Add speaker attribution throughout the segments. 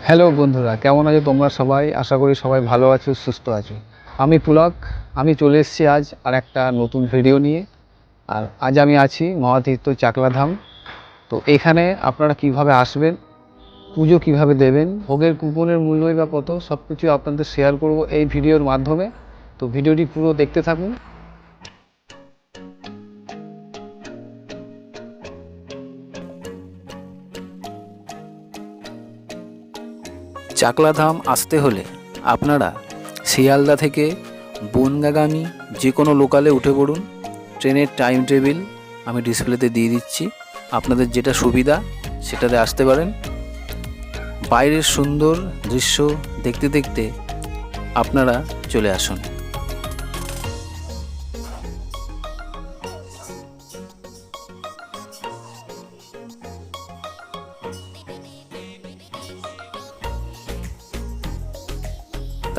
Speaker 1: Hello বন্ধুরা, কেমন আছো তোমরা সবাই? আশা করি সবাই ভালো আছো, সুস্থ আছো। আমি পুলক। আমি চলে এসেছি আজ আর একটা নতুন ভিডিও নিয়ে। আর আজ আমি আছি মহাতীর্থ চাকলাধাম। তো এখানে আপনারা কিভাবে আসবেন, পুজো কিভাবে দেবেন, ভোগের কুপনের মূল্যই বা কত, সব কিছু আপনাদের শেয়ার করব এই ভিডিওর মাধ্যমে। তো ভিডিওটি পুরো দেখতে থাকুন।
Speaker 2: চাকলাধাম আসতে হলে আপনারা শিয়ালদা থেকে বনগাগামী যে কোনো লোকালে উঠে পড়ুন। ট্রেনের টাইম টেবিল আমি ডিসপ্লেতে দিয়ে দিচ্ছি, আপনাদের যেটা সুবিধা সেটাতে আসতে পারেন। বাইরের সুন্দর দৃশ্য দেখতে দেখতে আপনারা চলে আসুন।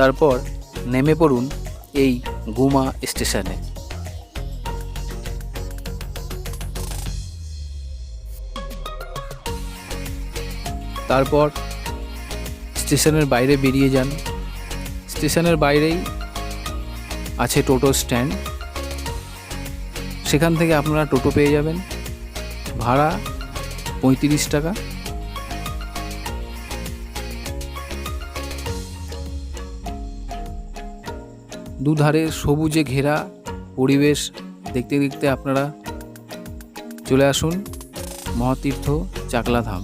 Speaker 2: তারপর নেমে পড়ুন এই গুমা স্টেশনে। তারপর স্টেশনের বাইরে বেরিয়ে যান। স্টেশনের বাইরেই আছে টোটো স্ট্যান্ড, সেখান থেকে আপনারা টোটো পেয়ে যাবেন। ভাড়া 35 টাকা। দুধারে সবুজে ঘেরা পরিবেশ দেখতে দেখতে আপনারা চলে আসুন মহাতীর্থ চাকলাধাম।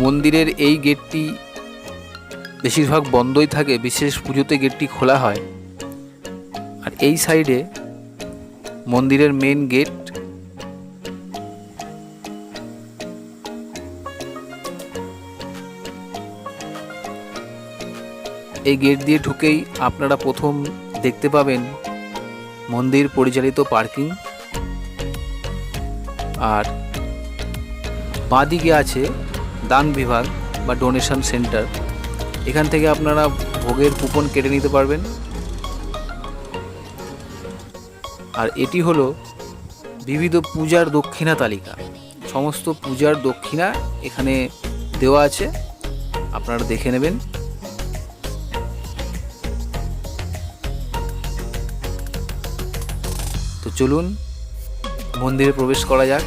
Speaker 2: মন্দিরের এই গেটটি বেশিরভাগ বন্ধই থাকে, বিশেষ পুজোতে গেটটি খোলা হয়। আর এই সাইডে মন্দিরের মেন গেট। এই গেট দিয়ে ঢুকেই আপনারা প্রথম দেখতে পাবেন মন্দির পরিচালিত পার্কিং। আর বাঁদিকে আছে দান বিভাগ বা ডোনেশন সেন্টার। এখান থেকে আপনারা ভোগের কুপন কেটে নিতে পারবেন। আর এটি হলো বিবিধ পূজার দক্ষিণা তালিকা। সমস্ত পূজার দক্ষিণা এখানে দেওয়া আছে, আপনারা দেখে নেবেন। তো চলুন মন্দিরে প্রবেশ করা যাক।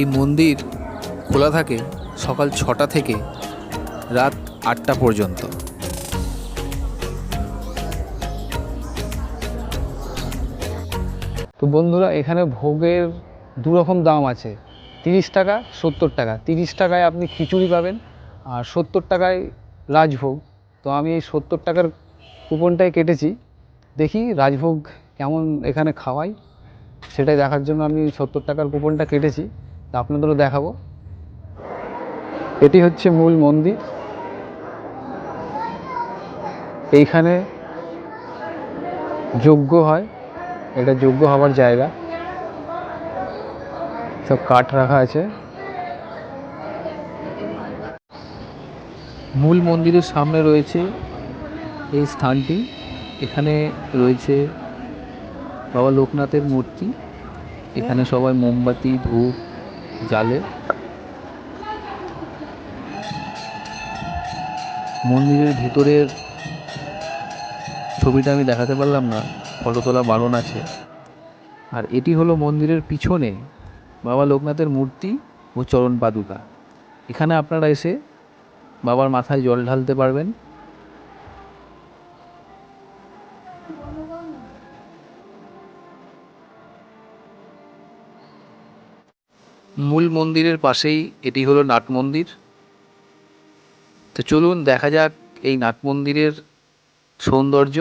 Speaker 2: এই মন্দির খোলা থাকে সকাল 6টা থেকে রাত 8টা পর্যন্ত।
Speaker 1: তো বন্ধুরা, এখানে ভোগের দু রকম দাম আছে, 30 টাকা 70 টাকা। 30 টাকায় আপনি খিচুড়ি পাবেন আর 70 টাকায় রাজভোগ। তো আমি এই 70 টাকার কুপনটাই কেটেছি, দেখি রাজভোগ কেমন এখানে খাওয়াই, সেটাই দেখার জন্য আমি 70 টাকার কুপনটা কেটেছি। তা আপনাদেরও দেখাবো। এটি হচ্ছে মূল মন্দির। এইখানে যজ্ঞ হয়, এটা যজ্ঞ হওয়ার জায়গা। সব কাঠ রাখা আছে। মূল মন্দিরের সামনে রয়েছে এই স্থানটি। এখানে রয়েছে বাবা লোকনাথের মূর্তি। এখানে সবাই মোমবাতি ধূপ জ্বালে। মন্দিরের ভিতরের ছবিটা আমি দেখাতে পারলাম না, ফটো তোলা বারণ আছে। আর এটি হলো মন্দিরের পিছনে বাবা লোকনাথের মূর্তি ও চরণ পাদুকা। এখানে আপনারা এসে বাবার মাথায় জল ঢালতে পারবেন।
Speaker 2: মূল মন্দিরের পাশেই এটি হলো নাট মন্দির। তো চলুন দেখা যাক এই নাট মন্দিরের সৌন্দর্য।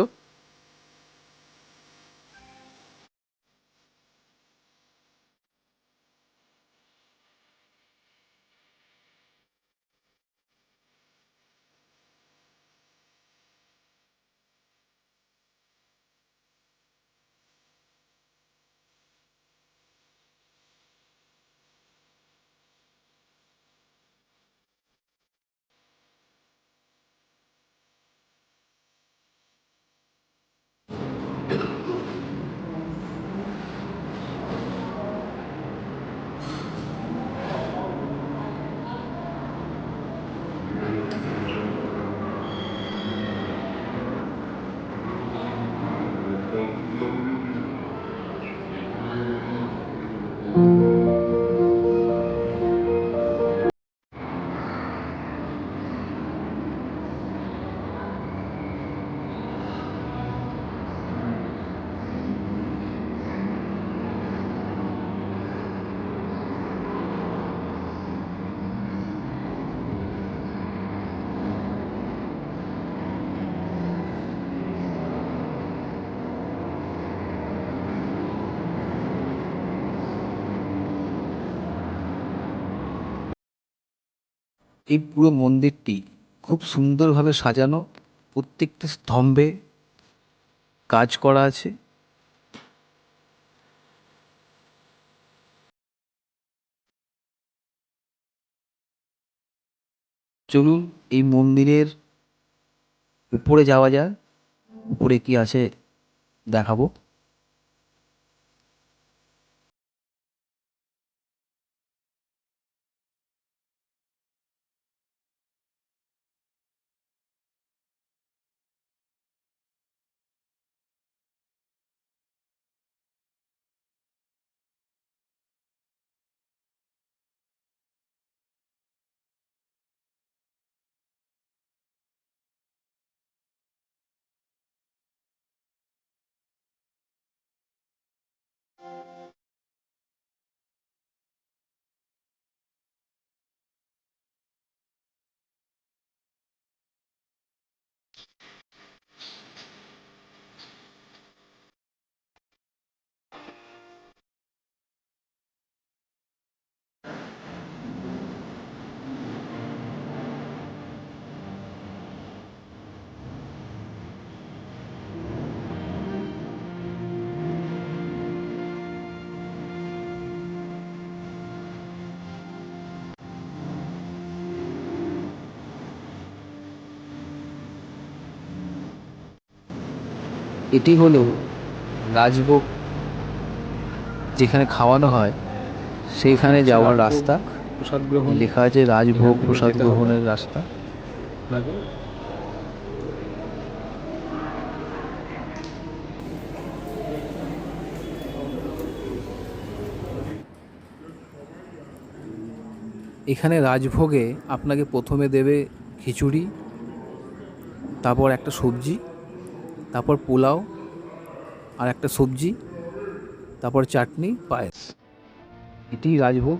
Speaker 2: এই পুরো মন্দিরটি খুব সুন্দরভাবে সাজানো, প্রত্যেকটা স্তম্ভে কাজ করা আছে। চলুন এই মন্দিরের উপরে যাওয়া যায়, উপরে কি আছে দেখাবো। এটি হলো রাজভোগ যেখানে খাওয়ানো হয় সেইখানে যাওয়ার রাস্তা।
Speaker 1: প্রসাদ গ্রহণ
Speaker 2: লেখা আছে রাজভোগ
Speaker 1: এখান থেকে
Speaker 2: প্রসাদ
Speaker 1: যেতে হবে।
Speaker 2: গ্রহণের রাস্তা।
Speaker 1: লাগে।
Speaker 2: এখানে রাজভোগে আপনাকে প্রথমে দেবে খিচুড়ি, তারপর একটা সবজি, তারপর পোলাও আর একটা সবজি, তারপর চাটনি, পায়েস। এটি রাজভোগ।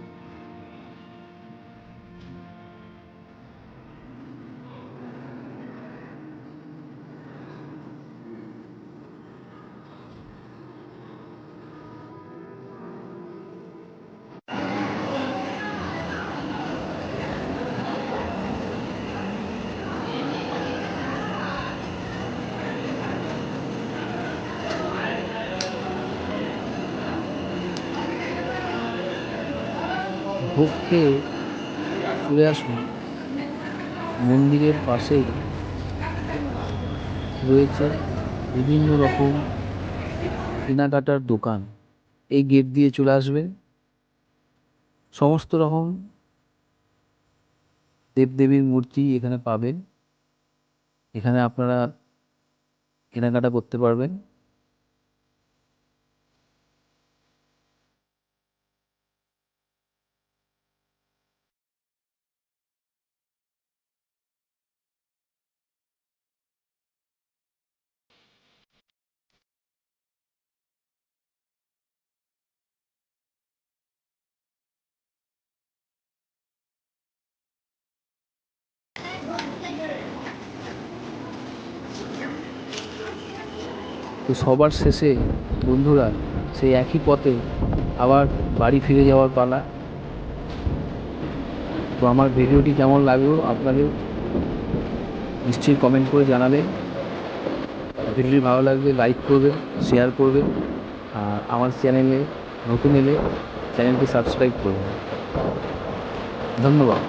Speaker 2: ভোগ খেয়ে চলে আসুন। মন্দিরের পাশেই রয়েছে বিভিন্ন রকম কেনাকাটার দোকান। এই গেট দিয়ে চলে আসবেন, সমস্ত রকম দেবদেবীর মূর্তি এখানে পাবেন। এখানে আপনারা কেনাকাটা করতে পারবেন। তো সবার শেষে বন্ধুরা সেই একই পথে আবার বাড়ি ফিরে যাওয়ার পালা। তো আমার ভিডিওটি কেমন লাগলো আপনাদের নিশ্চয়ই কমেন্ট করে জানাবেন। ভিডিওটি ভালো লাগলে লাইক করবেন, শেয়ার করবেন, আর আমার চ্যানেলে নতুন এলে চ্যানেলটি সাবস্ক্রাইব করবেন। ধন্যবাদ।